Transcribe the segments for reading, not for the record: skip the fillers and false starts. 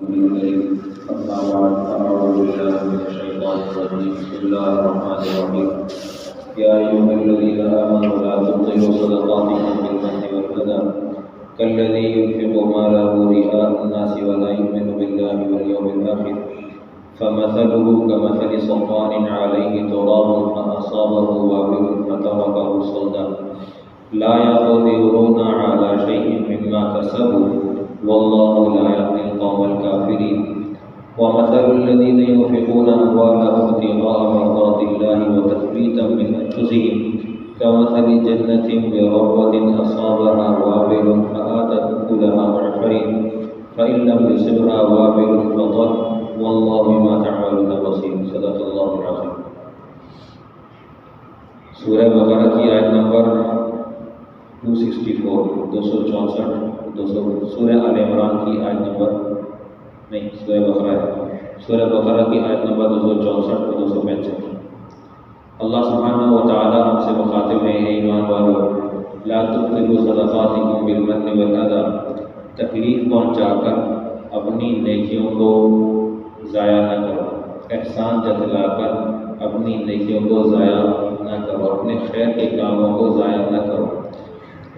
أما بعد فأعوذ بالله من الشيطان الرجيم بسم الله الرحمن الرحيم يا أيها الذين آمنوا لا تبطلوا صدقاتكم بالمن والأذى كالذي ينفق ماله رئاء الناس ولا يؤمن بالله واليوم الآخر فمثله كمثل صفوان عليه تراب فأصابه وابل فتركه صلدا لا يقدرون على شيء مما كسبوا والله لا يهدي القوم الكافرين ومثل الذين ينفقون أموالهم ابتغاء مرضات الله وتثبيتا من أنفسهم كمثل جنة بربوة أصابها وابل فآتت أكلها ضعفين فإن لم يصبها وابل فطل والله بما تعملون بصير صدق الله العظيم۔ سورہ بقرہ کی آیت نمبر 264 سورہ آل عمران کی آیت نمبر سورہ بقرہ کی آیت نمبر 264 اور 265۔ اللہ سبحانہ و تعالیٰ ہم سے مخاطب ہے، اے ایمان والو لا تبطلوا صدقاتکم بالمن والأذى، تکلیف پہنچا کر اپنی نیکیوں کو ضائع نہ کرو، احسان جتلا کر اپنی نیکیوں کو ضائع نہ کرو، اپنے خیر کے کاموں کو ضائع نہ کرو۔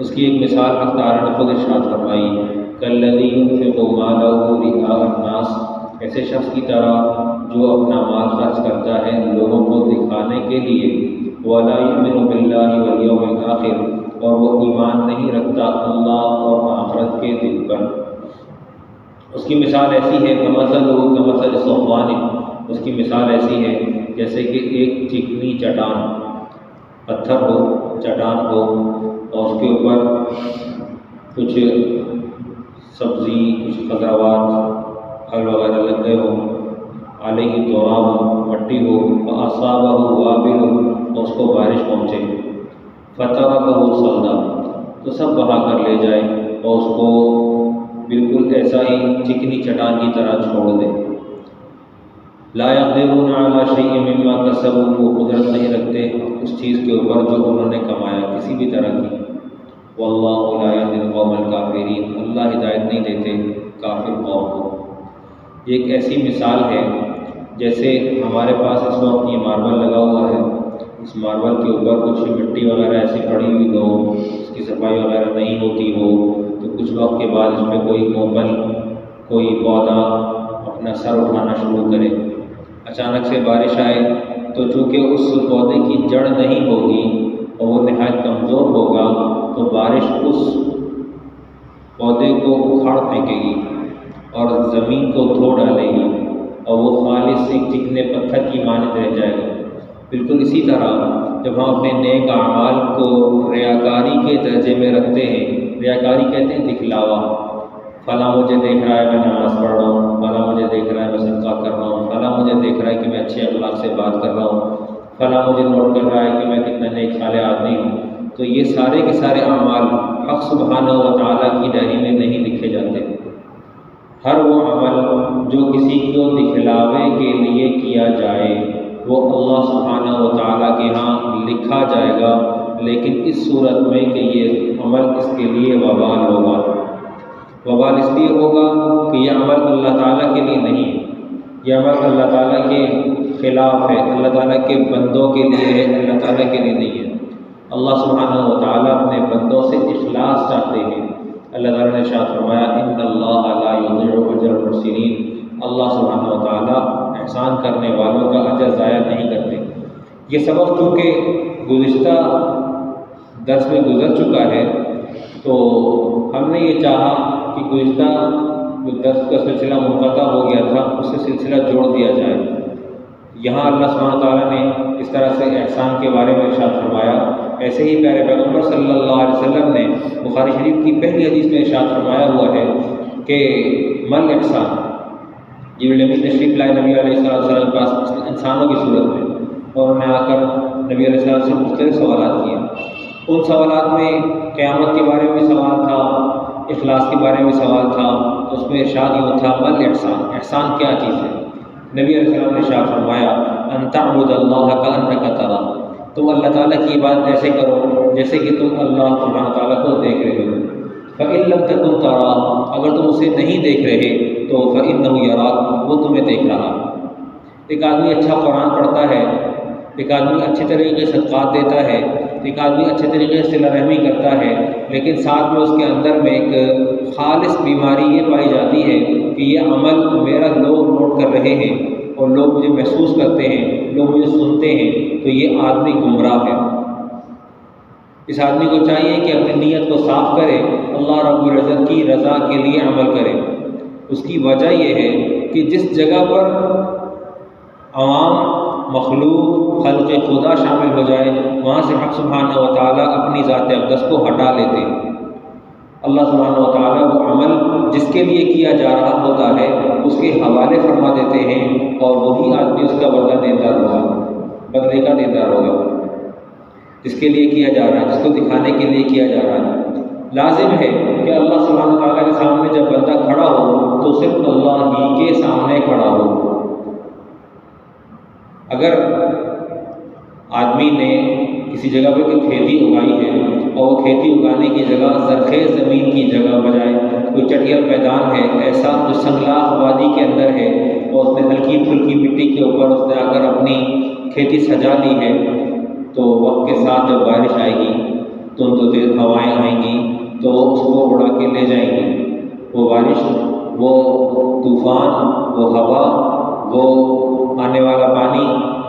اس کی ایک مثال حق تعالیٰ نے خود ارشاد فرمائی، کالذی ينفق مالہ رئاء الناس، ایسے شخص کی طرح جو اپنا مال خرچ کرتا ہے لوگوں کو دکھانے کے لیے، ولا یؤمن باللہ والیوم الآخر، اور وہ ایمان نہیں رکھتا اللہ اور آخرت کے دن پر۔ اس کی مثال ایسی ہے کمثل صفوان، اس کی مثال ایسی ہے جیسے کہ ایک چکنی چٹان ہو اور اس کے اوپر کچھ سبزی، کچھ خضروات، پھل وغیرہ لگ گئے ہوں، علیہ تراب، مٹی ہو، فاصابہ وابل، اور اس کو بارش پہنچے، فترکہ صلدا، تو سب بہا کر لے جائے اور اس کو بالکل ایسا ہی چکنی چٹان کی طرح چھوڑ دے۔ لا یقدرون علی شیء مما کسبوا، وہ قدرت نہیں رکھتے اس چیز کے اوپر جو انہوں نے کمایا کسی بھی طرح کی۔ واللہ لا یہدی القوم الکافرین، اللہ ہدایت نہیں دیتے کافر قوم کو۔ یہ ایک ایسی مثال ہے جیسے ہمارے پاس اس وقت یہ ماربل لگا ہوا ہے، اس ماربل کے اوپر کچھ مٹی وغیرہ ایسی پڑی ہوئی ہو، اس کی صفائی وغیرہ نہیں ہوتی ہو، تو کچھ وقت کے بعد اس پہ کوئی موبل، کوئی پودا اپنا سر اٹھانا شروع کرے، اچانک سے بارش آئے تو چونکہ اس پودے کی جڑ نہیں ہوگی اور وہ نہایت کمزور ہوگا، تو بارش اس پودے کو اکھاڑ پھینکے گی اور زمین کو دھو ڈالے گی اور وہ خالص ایک چکنے پتھر کی مانند رہ جائے گا۔ بالکل اسی طرح جب ہم اپنے نیک اعمال کو ریاکاری کے درجے میں رکھتے ہیں، ریاکاری کہتے ہیں دکھلاوا، فلاں مجھے دیکھ رہا ہے میں نماز پڑھ رہا ہوں، فلاں مجھے دیکھ رہا ہے میں صدقہ کر رہا ہوں، فلاں مجھے دیکھ رہا ہے کہ میں اچھے اخلاق سے بات کر رہا ہوں، فلاں مجھے نوٹ کر رہا ہے کہ میں کتنا نیک صالح آدمی ہوں، تو یہ سارے کے سارے اعمال حق سبحانہ و تعالیٰ کی ڈائری میں نہیں لکھے جاتے۔ ہر وہ عمل جو کسی کو دکھلاوے کے لیے کیا جائے وہ اللہ سبحانہ و تعالیٰ کے ہاں لکھا جائے گا، لیکن اس صورت میں کہ یہ عمل اس کے لیے وبال ہوگا۔ وبال اس لیے ہوگا کہ یہ عمل اللہ تعالیٰ کے لیے نہیں ہے، یہ عمل اللہ تعالیٰ کے خلاف ہے، اللہ تعالیٰ کے بندوں کے لیے ہے، اللہ تعالیٰ کے لیے نہیں ہے۔ اللہ سبحانہ و تعالیٰ اپنے بندوں سے اخلاص چاہتے ہیں۔ اللہ تعالیٰ نے ارشاد فرمایا ان اللہ لا یضیع اجر المحسنین، اللہ سبحانہ و تعالیٰ احسان کرنے والوں کا اجر ضائع نہیں کرتے۔ یہ سبق چونکہ گزشتہ درس میں گزر چکا ہے تو ہم نے یہ چاہا کہ گزشتہ جو درس کا سلسلہ منقطع ہو گیا تھا اس سے سلسلہ جوڑ دیا جائے۔ یہاں اللہ سبحانہ تعالیٰ نے اس طرح سے احسان کے بارے میں ارشاد فرمایا، ایسے ہی پیارے پیغمبر صلی اللہ علیہ وسلم نے بخاری شریف کی پہلی حدیث میں ارشاد فرمایا ہوا ہے کہ من احسان، جبریل امین تشریف لائے نبی علیہ السلام کے پاس انسانوں کی صورت میں، اور انہوں نے آ کر نبی علیہ السلام سے مختلف سوالات کیے۔ ان سوالات میں قیامت کے بارے میں سوال تھا، اخلاص کے بارے میں سوال تھا، تو اس میں ارشاد یوں تھا من احسان، احسان کیا چیز ہے؟ نبی علیہ السلام نے ارشاد فرمایا ان تعبد اللہ کأنک تراہ، تم اللہ تعالیٰ کی عبادت ایسے کرو جیسے کہ تم اللہ سبحانہ تعالیٰ کو دیکھ رہے ہو۔ فَإِن لَّمْ تَكُن تَرَاهُ، اگر تم اسے نہیں دیکھ رہے تو فَإِنَّهُ يَرَاكَ، وہ تمہیں دیکھ رہا۔ ایک آدمی اچھا قرآن پڑھتا ہے، ایک آدمی اچھے طریقے سے صدقات دیتا ہے، ایک آدمی اچھے طریقے سے صلہ رحمی کرتا ہے، لیکن ساتھ میں اس کے اندر میں ایک خالص بیماری یہ پائی جاتی ہے کہ یہ عمل میرا لوگ نوٹ کر رہے ہیں اور لوگ مجھے محسوس کرتے ہیں، لوگ مجھے سنتے ہیں، تو یہ آدمی گمراہ ہے۔ اس آدمی کو چاہیے کہ اپنی نیت کو صاف کرے، اللہ رب العزت کی رضا کے لیے عمل کرے۔ اس کی وجہ یہ ہے کہ جس جگہ پر عوام، مخلوق، خلق خدا شامل ہو جائے، وہاں سے حق سبحانہ و تعالیٰ اپنی ذات اقدس کو ہٹا لیتے ہیں۔ اللہ سبحانہ و تعالیٰ وہ عمل جس کے لیے کیا جا رہا ہوتا ہے اس کے حوالے فرما دیتے ہیں، اور وہی آدمی اس کا بدلہ دیندار ہوگا، بدلے کا دیندار ہوگا، جس کے لیے کیا جا رہا ہے، جس کو دکھانے کے لیے کیا جا رہا ہے۔ لازم ہے کہ اللہ سبحانہ و تعالیٰ کے سامنے جب بندہ کھڑا ہو تو صرف اللہ ہی کے سامنے کھڑا ہو۔ اگر آدمی نے کسی جگہ پہ کوئی کھیتی اگائی ہے اور وہ کھیتی اگانے کی جگہ زرخیز زمین کی جگہ بجائے کوئی چٹیل میدان ہے، ایسا جو سنگلاخ وادی کے اندر ہے، اور اس نے ہلکی پھلکی مٹی کے اوپر اس نے آ کر اپنی کھیتی سجا لی ہے، تو وقت کے ساتھ جب بارش آئے گی تو تیز ہوائیں آئیں گی تو اس کو اڑا کے لے جائیں گی۔ وہ بارش، وہ طوفان، وہ ہوا، وہ آنے والا پانی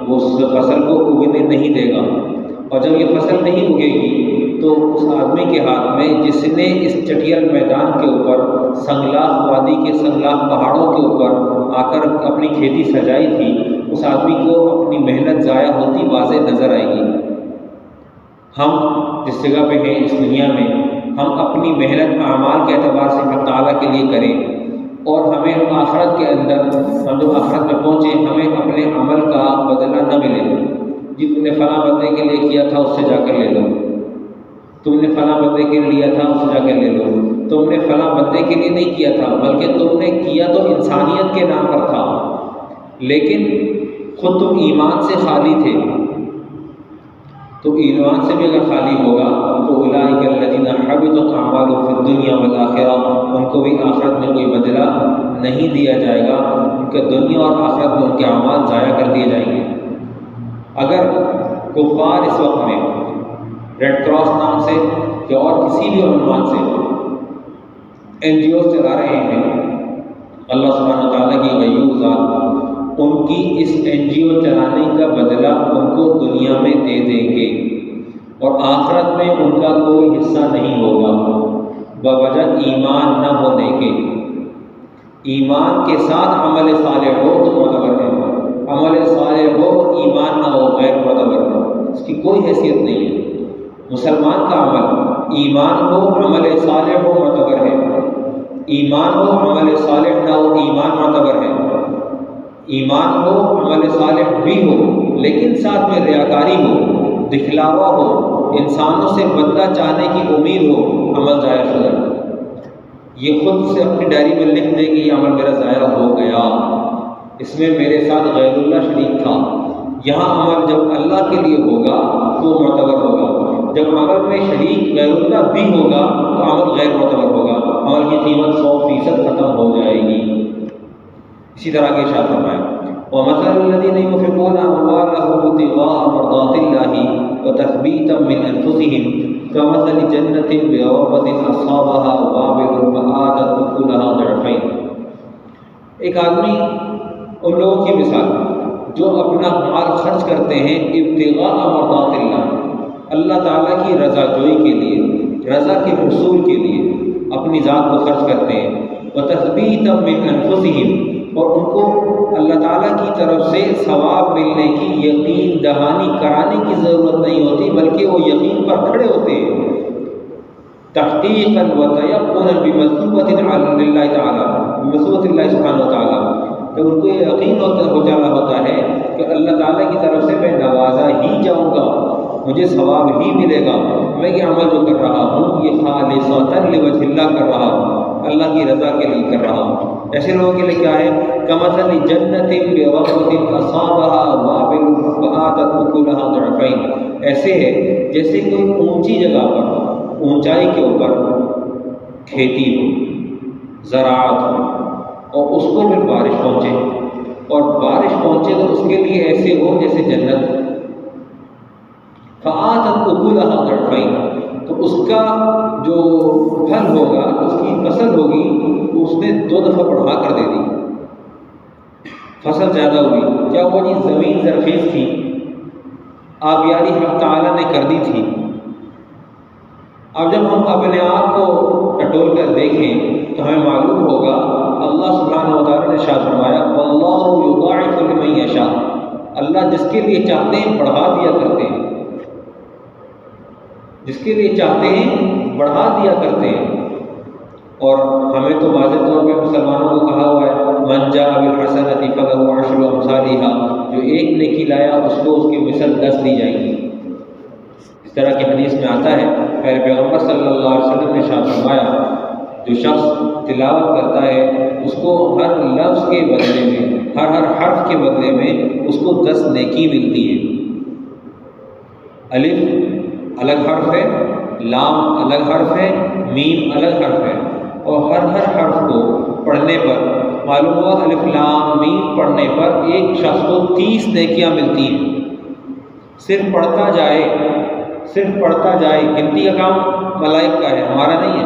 وہ اس فصل کو اگنے نہیں دے گا، اور جب یہ فصل نہیں اگے گی تو اس آدمی کے ہاتھ میں جس نے اس چٹیل میدان کے اوپر سنگلاخ وادی کے سنگلاخ پہاڑوں کے اوپر آ کر اپنی کھیتی سجائی تھی، اس آدمی کو اپنی محنت ضائع ہوتی واضح نظر آئے گی۔ ہم جس جگہ پہ ہیں اس دنیا میں، ہم اپنی محنت اعمال کے اعتبار سے حق تعالیٰ کے لیے کریں، اور ہمیں آخرت کے اندر، ہم جب آخرت میں پہنچے ہمیں اپنے عمل کا بدلہ نہ ملے۔ جی تم نے فلاں بندے کے لیے کیا تھا اس سے جا کر لے لو، تم نے فلاں بندے کے لیے لیا تھا اس سے جا کر لے لو، تم نے فلاں بندے کے لیے نہیں کیا تھا بلکہ تم نے کیا تو انسانیت کے نام پر تھا، لیکن خود تم ایمان سے خالی تھے، تو ایمان سے بھی اگر خالی ہوگا تو اولئک الذین حبطت اعمالهم فی الدنیا والآخرہ، ان کو بھی آخرت میں کوئی بدلہ نہیں دیا جائے گا، ان کے دنیا اور آخرت میں ان کے اعمال ضائع کر دیے جائیں گے۔ اگر کفار اس وقت میں ریڈ کراس نام سے یا اور کسی بھی عنوان سے NGO چلا رہے ہیں، اللہ سبحانہ تعالیٰ کی غیور ذات ان کی اس NGO چلانے کا بدلہ ان کو دنیا میں دے دیں گے، اور آخرت میں ان کا کوئی حصہ نہیں ہوگا بوجہ ایمان نہ ہونے کے۔ ایمان کے ساتھ عمل صالح ہو تو معتبر ہے، عمل صالح ہو ایمان نہ ہو غیر معتبر ہے، اس کی کوئی حیثیت نہیں ہے۔ مسلمان کا عمل ایمان ہو عمل صالح ہو معتبر ہے، ایمان ہو عمل صالح نہ ہو ایمان معتبر ہے، ایمان ہو عمل صالح بھی ہو لیکن ساتھ میں ریاکاری ہو، دکھلاوا ہو، انسانوں سے بدلہ چاہنے کی امید ہو، عمل ضائع ہو جائے۔ یہ خود سے اپنی ڈائری میں لکھ دے کہ یہ عمل میرا ضائع ہو گیا، اس میں میرے ساتھ غیر اللہ شریک تھا۔ یہاں عمل جب اللہ کے لیے ہوگا تو معتبر ہوگا، جب عمل میں شریک غیر اللہ بھی ہوگا تو عمل غیر معتبر ہوگا، عمل کی قیمت 100% ختم ہو جائے گی۔ اسی طرح کے ارشاد فرمایا وَمَثَلُ الَّذِينَ يُنْفِقُونَ أَمْوَالَهُمُ ابْتِغَاءَ مَرْضَاتِ اللَّهِ وَتَثْبِيتًا مِنْ أَنفُسِهِمْ كَمَثَلِ جَنَّةٍ بِوَابَةٍ أَصَابَهَا وَابِلٌ فَآتَتْ أُكُلَهَا ضِعْفَيْنِ۔ ایک آدمی ان لوگوں کی مثال جو اپنا مال خرچ کرتے ہیں ابتغاء مرضات اللہ، اللہ تعالیٰ کی رضا جوئی کے لیے، رضا کے حصول کے لیے اپنی ذات کو خرچ کرتے ہیں، وَتَثْبِيتًا مِنْ أَنفُسِهِمْ، اور ان کو اللہ تعالیٰ کی طرف سے ثواب ملنے کی یقین دہانی کرانے کی ضرورت نہیں ہوتی، بلکہ وہ یقین پر کھڑے ہوتے ہیں، تحقیقاً وتیقنا بمثوبۃ للہ تعالیٰ، بمثوبۃ اللہ سبحانہ وتعالیٰ، جب ان کو یہ یقین ہو جانا ہوتا ہے کہ اللہ تعالیٰ کی طرف سے میں نوازا ہی جاؤں گا، مجھے ثواب ہی ملے گا، میں یہ عمل جو کر رہا ہوں یہ خالصۃ لوجہ اللہ کر رہا ہوں، اللہ کی رضا کے لیے کر رہا ہوں۔ ایسے لوگوں کے لیے کیا ہے کمثل جنۃ بوابۃ اصابها وابل فآتت أكلها ضعفین، ایسے ہے جیسے کوئی اونچی جگہ پر، اونچائی کے اوپر کھیتی ہو، زراعت ہو، اور اس کو پھر بارش پہنچے، اور بارش پہنچے تو اس کے لیے ایسے ہو جیسے جنت، فآتت اکلھا ضعفین، تو اس کا جو پھل ہوگا، اس کی فصل ہوگی، اس نے 2 دفعہ بڑھا کر دے دی، فصل زیادہ ہوئی۔ کیا ہوا جی؟ زمین زرخیز تھی، آبیاری حق تعالیٰ نے کر دی تھی۔ اب جب ہم اپنے آپ کو ٹٹول کر دیکھیں تو ہمیں معلوم ہوگا اللہ سبحانہ و تعالیٰ نے ارشاد فرمایا واللہ یضاعف لمن یشاء، اللہ جس کے لیے چاہتے ہیں بڑھا دیا کرتے ہیں، جس کے لیے چاہتے ہیں بڑھا دیا کرتے ہیں۔ اور ہمیں تو واضح طور پہ مسلمانوں کو کہا ہوا ہے من جاء بالحسنۃ فلہ عشر امثالھا، جو ایک نیکی لایا اس کو اس کی مثل 10 دی جائیں گی۔ اس طرح کی حدیث میں آتا ہے پہلے پیغمبر صلی اللہ علیہ وسلم نے ارشاد فرمایا جو شخص تلاوت کرتا ہے اس کو ہر لفظ کے بدلے میں، ہر حرف کے بدلے میں اس کو 10 نیکی ملتی ہے۔ الف الگ حرف ہے، لام الگ حرف ہے، میم الگ حرف ہے، اور ہر حرف کو پڑھنے پر معلوم ہوا الف لام میم پڑھنے پر ایک شخص کو 30 نیکیاں ملتی ہیں۔ صرف پڑھتا جائے، گنتی کا کام ملائکہ کا ہے، ہمارا نہیں ہے۔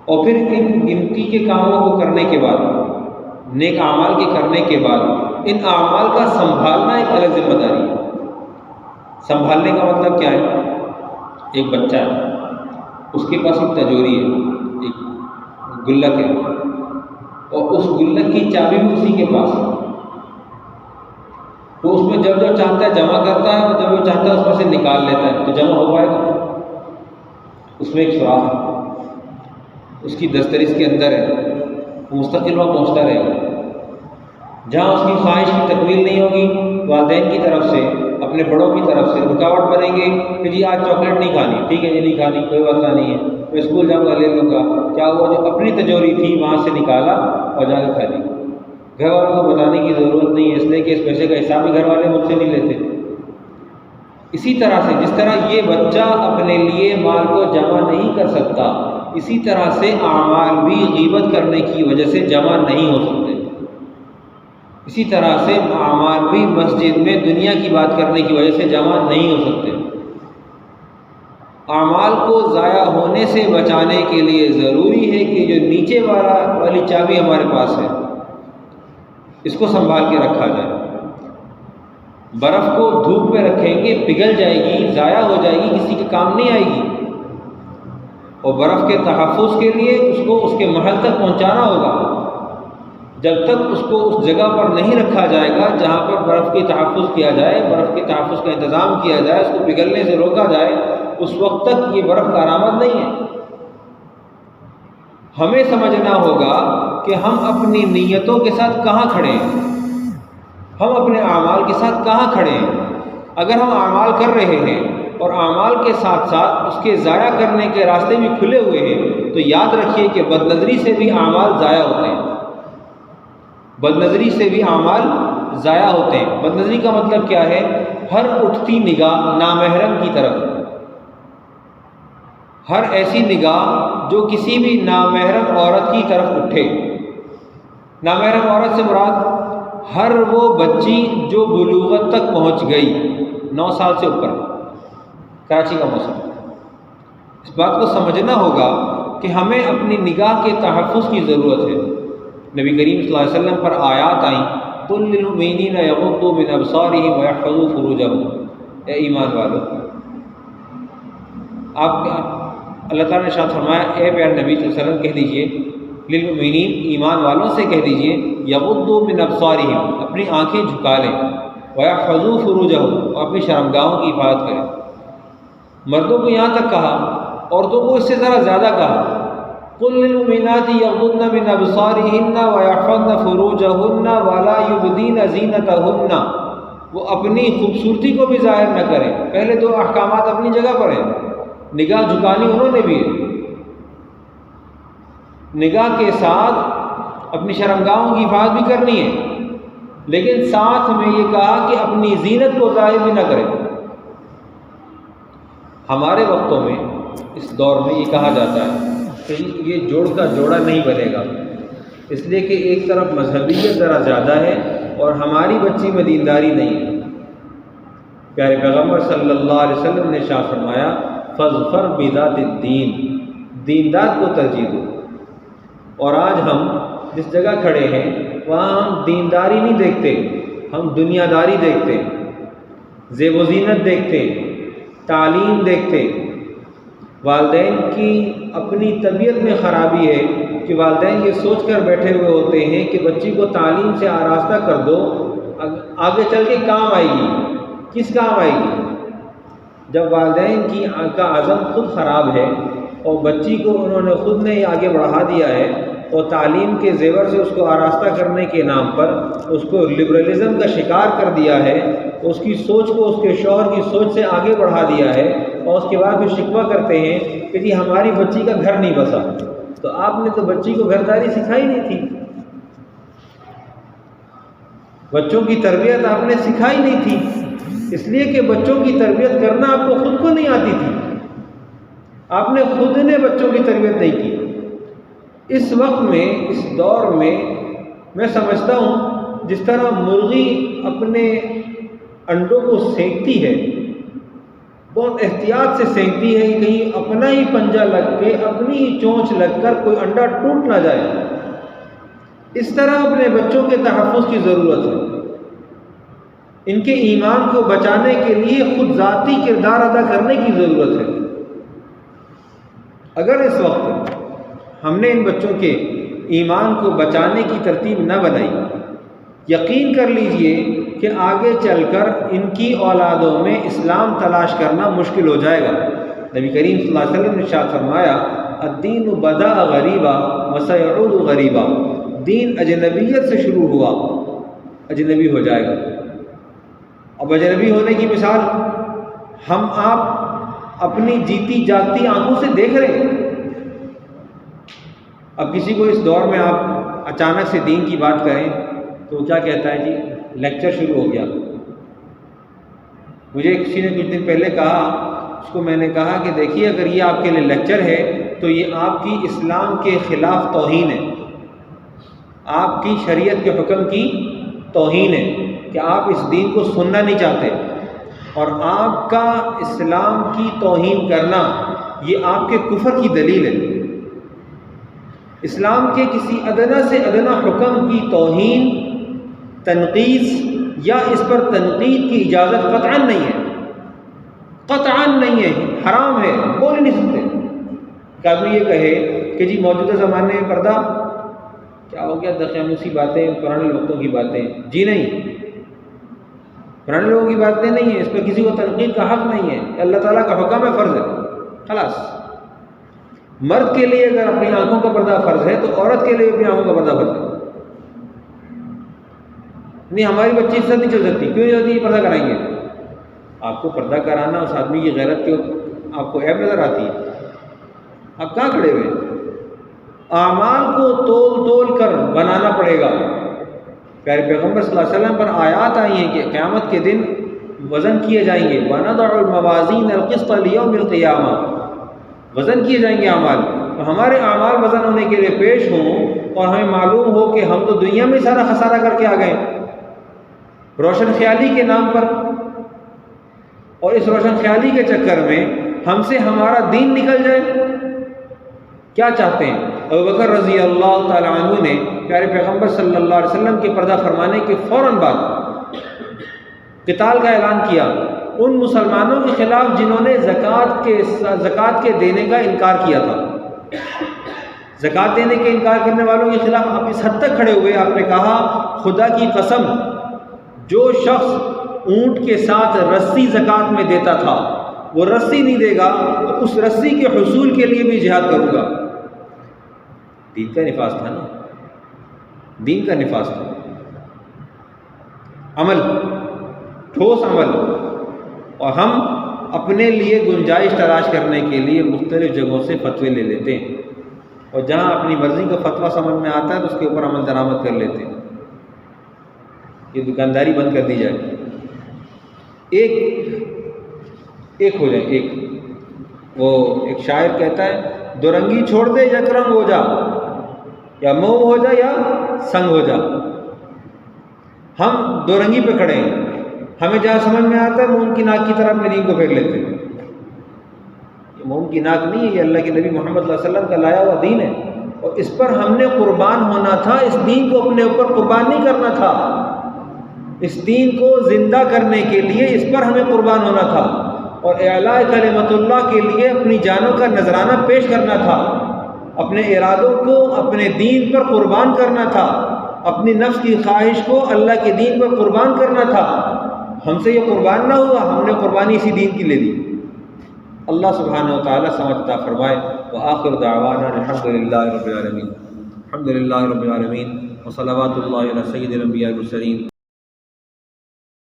اور پھر ان گنتی کے کاموں کو کرنے کے بعد، نیک اعمال کے کرنے کے بعد، ان اعمال کا سنبھالنا ایک الگ ذمہ داری ہے۔ سنبھالنے کا مطلب کیا ہے؟ ایک بچہ ہے، اس کے پاس ایک تجوری ہے، ایک گلک ہے، اور اس گلک کی چابی بھی اسی کے پاس ہے۔ وہ اس میں جب چاہتا ہے جمع کرتا ہے، اور جب چاہتا ہے اس میں سے نکال لیتا ہے، تو جمع ہو پائے گا؟ اس میں ایک سوراخ ہے، اس کی دستری اس کے اندر ہے، وہ مستقل وہاں پہنچتا رہے گا۔ جہاں اس کی خواہش کی تکمیل نہیں ہوگی، والدین کی طرف سے، اپنے بڑوں کی طرف سے رکاوٹ بنیں گے کہ جی آج چاکلیٹ نہیں کھانی، ٹھیک ہے یہ نہیں کھانی، کوئی مسئلہ نہیں ہے، میں اسکول جاؤں گا لے لوں گا۔ کیا ہوا؟ جو اپنی تجوری تھی وہاں سے نکالا اور جا کے کھا لی۔ گھر والوں کو بتانے کی ضرورت نہیں ہے، اس لیے کہ اس پیسے کا حساب بھی گھر والے مجھ سے نہیں لیتے۔ اسی طرح سے جس طرح یہ بچہ اپنے لیے مال کو جمع نہیں کر سکتا، اسی طرح سے اعمال بھی غیبت کرنے کی وجہ سے جمع نہیں ہو سکتے۔ اسی طرح سے اعمال بھی مسجد میں دنیا کی بات کرنے کی وجہ سے جمع نہیں ہو سکتے۔ اعمال کو ضائع ہونے سے بچانے کے لیے ضروری ہے کہ جو نیچے والی چابی ہمارے پاس ہے اس کو سنبھال کے رکھا جائے۔ برف کو دھوپ میں رکھیں گے پگھل جائے گی، ضائع ہو جائے گی، کسی کے کام نہیں آئے گی۔ اور برف کے تحفظ کے لیے اس کو اس کے محل تک پہنچانا ہوگا۔ جب تک اس کو اس جگہ پر نہیں رکھا جائے گا جہاں پر برف کی تحفظ کیا جائے، برف کے تحفظ کا انتظام کیا جائے، اس کو پگھلنے سے روکا جائے، اس وقت تک یہ برف کارآمد نہیں ہے۔ ہمیں سمجھنا ہوگا کہ ہم اپنی نیتوں کے ساتھ کہاں کھڑے ہیں، ہم اپنے اعمال کے ساتھ کہاں کھڑے ہیں۔ اگر ہم اعمال کر رہے ہیں اور اعمال کے ساتھ ساتھ اس کے ضائع کرنے کے راستے بھی کھلے ہوئے ہیں، تو یاد رکھیے کہ بدنظری سے بھی اعمال ضائع ہوتے ہیں، بدنظری سے بھی اعمال ضائع ہوتے ہیں۔ بدنظری کا مطلب کیا ہے؟ ہر اٹھتی نگاہ نامحرم کی طرف، ہر ایسی نگاہ جو کسی بھی نامحرم عورت کی طرف اٹھے۔ نامحرم عورت سے مراد ہر وہ بچی جو بلوغت تک پہنچ گئی، 9 سال سے اوپر، کراچی کا موسم۔ اس بات کو سمجھنا ہوگا کہ ہمیں اپنی نگاہ کے تحفظ کی ضرورت ہے۔ نبی کریم صلی اللہ علیہ وسلم پر آیات آئیں قُل لِّلْمُؤْمِنِينَ يَغُضُّوا مِنْ أَبْصَارِهِمْ وَيَحْفَظُوا فُرُوجَهُمْ، اے ایمان والو، آپ اللہ تعالیٰ نے ارشاد فرمایا اے پیارے نبی صلی اللہ علیہ وسلم کہہ دیجئے للمؤمنین، ایمان والوں سے کہہ دیجئے یغضوا من ابصارہم، اپنی آنکھیں جھکا لیں، ویحفظوا فروجہم، اور اپنی شرمگاہوں کی حفاظت کریں۔ مردوں کو یہاں تک کہا، عورتوں کو اس سے ذرا زیادہ کہا قل للمؤمنات یغضضن من ابصارہن ویحفظن فروجہن ولا یبدین زینتہن، وہ اپنی خوبصورتی کو بھی ظاہر نہ کریں۔ پہلے 2 احکامات اپنی جگہ پر ہیں، نگاہ جھکانی انہوں نے بھی ہے، نگاہ کے ساتھ اپنی شرمگاہوں کی حفاظت بھی کرنی ہے، لیکن ساتھ میں یہ کہا کہ اپنی زینت کو ظاہر بھی نہ کریں۔ ہمارے وقتوں میں اس دور میں یہ کہا جاتا ہے تو یہ جوڑ کا جوڑا نہیں بنے گا، اس لیے کہ ایک طرف مذہبیت ذرا زیادہ ہے اور ہماری بچی میں دینداری نہیں ہے۔ پیارے پیغمبر صلی اللہ علیہ وسلم نے ارشاد فرمایا فاظفر بذات الدین، دیندار کو ترجیح دو۔ اور آج ہم جس جگہ کھڑے ہیں وہاں ہم دینداری نہیں دیکھتے، ہم دنیا داری دیکھتے ہیں، زیب و زینت دیکھتے ہیں، تعلیم دیکھتے ہیں۔ والدین کی اپنی طبیعت میں خرابی ہے کہ والدین یہ سوچ کر بیٹھے ہوئے ہوتے ہیں کہ بچی کو تعلیم سے آراستہ کر دو، آگے چل کے کام آئے گی۔ کس کام آئے گی؟ جب والدین کی کا عزم خود خراب ہے اور بچی کو انہوں نے خود نے آگے بڑھا دیا ہے اور تعلیم کے زیور سے اس کو آراستہ کرنے کے نام پر اس کو لبرلزم کا شکار کر دیا ہے، اس کی سوچ کو اس کے شوہر کی سوچ سے آگے بڑھا دیا ہے، اور اس کے بعد پھر شکوہ کرتے ہیں کہ جی ہماری بچی کا گھر نہیں بسا۔ تو آپ نے تو بچی کو گھرداری سکھائی نہیں تھی، بچوں کی تربیت آپ نے سکھائی نہیں تھی، اس لیے کہ بچوں کی تربیت کرنا آپ کو خود کو نہیں آتی تھی، آپ نے خود نے بچوں کی تربیت نہیں کی۔ اس وقت میں، اس دور میں سمجھتا ہوں جس طرح مرغی اپنے انڈوں کو سینکتی ہے، بہت احتیاط سے سینکتی ہے کہ کہیں اپنا ہی پنجہ لگ کے، اپنی ہی چونچ لگ کر کوئی انڈا ٹوٹ نہ جائے، اس طرح اپنے بچوں کے تحفظ کی ضرورت ہے۔ ان کے ایمان کو بچانے کے لیے خود ذاتی کردار ادا کرنے کی ضرورت ہے۔ اگر اس وقت ہم نے ان بچوں کے ایمان کو بچانے کی ترتیب نہ بنائی، یقین کر لیجئے کہ آگے چل کر ان کی اولادوں میں اسلام تلاش کرنا مشکل ہو جائے گا۔ نبی کریم صلی اللہ علیہ وسلم نے ارشاد فرمایا الدین بدأ غریبا وسیعود غریبا، دین اجنبیت سے شروع ہوا، اجنبی ہو جائے گا۔ اب اجنبی ہونے کی مثال ہم آپ اپنی جیتی جاگتی آنکھوں سے دیکھ رہے ہیں۔ اب کسی کو اس دور میں آپ اچانک سے دین کی بات کریں تو وہ کیا کہتا ہے؟ جی لیکچر شروع ہو گیا۔ مجھے کسی نے کچھ دن پہلے کہا، اس کو میں نے کہا کہ دیکھیے اگر یہ آپ کے لیے لیکچر ہے تو یہ آپ کی اسلام کے خلاف توہین ہے، آپ کی شریعت کے حکم کی توہین ہے کہ آپ اس دین کو سننا نہیں چاہتے، اور آپ کا اسلام کی توہین کرنا یہ آپ کے کفر کی دلیل ہے۔ اسلام کے کسی ادنا سے ادنا حکم کی توہین، تنقیص یا اس پر تنقید کی اجازت قطعاً نہیں ہے، قطعاً نہیں ہے، حرام ہے، بول ہی نہیں سکتے۔ کہ آدمی یہ کہے کہ جی موجودہ زمانے میں پردہ کیا ہو گیا، دقیانوسی باتیں، پرانے وقتوں کی باتیں، جی نہیں، پرانے لوگوں کی باتیں نہیں ہیں، اس پہ کسی کو تنقید کا حق نہیں ہے، اللہ تعالیٰ کا حکم ہے، فرض ہے، خلاص۔ مرد کے لیے اگر اپنی آنکھوں کا پردہ فرض ہے تو عورت کے لیے اپنی آنکھوں کا پردہ فرض ہے۔ نہیں ہماری بچی اس طرح نہیں چل سکتی، کیوں نہیں چلتی؟ پردہ کرائیں گے۔ آپ کو پردہ کرانا اس آدمی کی غیرت کے آپ کو عیب نظر آتی ہے؟ آپ کہاں کھڑے ہوئے؟ اعمال کو تول تول کر بنانا پڑے گا۔ پیارے پیغمبر صلی اللہ علیہ وسلم پر آیات آئی ہیں کہ قیامت کے دن وزن کیے جائیں گے، وَنَضَعُ الْمَوَازِينَ الْقِسْطَ لِيَوْمِ الْقِيَامَةِ، وزن کیے جائیں گے اعمال، تو ہمارے اعمال وزن ہونے کے لیے پیش ہوں اور ہمیں معلوم ہو کہ ہم تو دنیا میں سارا خسارہ کر کے آ گئے روشن خیالی کے نام پر، اور اس روشن خیالی کے چکر میں ہم سے ہمارا دین نکل جائے۔ کیا چاہتے ہیں؟ ابوبکر رضی اللہ تعالیٰ عنہ نے پیارے پیغمبر صلی اللہ علیہ وسلم کے پردہ فرمانے کے فوراً بعد قتال کا اعلان کیا ان مسلمانوں کے خلاف جنہوں نے زکوٰۃ کے دینے کا انکار کیا تھا۔ زکوٰۃ دینے کے انکار کرنے والوں کے خلاف آپ اس حد تک کھڑے ہوئے، آپ نے کہا خدا کی قسم جو شخص اونٹ کے ساتھ رسی زکوٰۃ میں دیتا تھا وہ رسی نہیں دے گا تو اس رسی کے حصول کے لیے بھی جہاد کروں گا۔ دین کا نفاذ تھا نا، دین کا نفاذ تھا، عمل، ٹھوس عمل۔ اور ہم اپنے لیے گنجائش تلاش کرنے کے لیے مختلف جگہوں سے فتوے لے لیتے ہیں، اور جہاں اپنی مرضی کا فتویٰ سمجھ میں آتا ہے تو اس کے اوپر عمل درآمد کر لیتے ہیں۔ یہ دکانداری بند کر دی جائے، ایک ہو جائے۔ ایک وہ ایک شاعر کہتا ہے دو رنگی چھوڑ دے، یک رنگ ہو جا، یا موم ہو جا یا سنگ ہو جا۔ ہم دو رنگی پہ کھڑے ہیں، ہمیں جہاں سمجھ میں آتا ہے موم کی ناک کی طرح اپنے دین کو پھیر لیتے ہیں۔ یہ موم کی ناک نہیں ہے، یہ اللہ کے نبی محمد صلی اللہ علیہ وسلم کا لایا ہوا دین ہے، اور اس پر ہم نے قربان ہونا تھا، اس دین کو اپنے اوپر قربان نہیں کرنا تھا، اس دین کو زندہ کرنے کے لیے اس پر ہمیں قربان ہونا تھا، اور اعلاء کلمت اللہ کے لیے اپنی جانوں کا نذرانہ پیش کرنا تھا، اپنے ارادوں کو اپنے دین پر قربان کرنا تھا، اپنی نفس کی خواہش کو اللہ کے دین پر قربان کرنا تھا۔ ہم سے یہ قربان نہ ہوا، ہم نے قربانی اسی دین کی لے دی۔ اللہ سبحانہ و تعالیٰ سمجھ عطا فرمائے۔ وآخر دعوانا الحمدللہ رب العالمین، الحمدللہ رب العالمین، وصلوات اللہ علی سید الانبیاء والمرسلین۔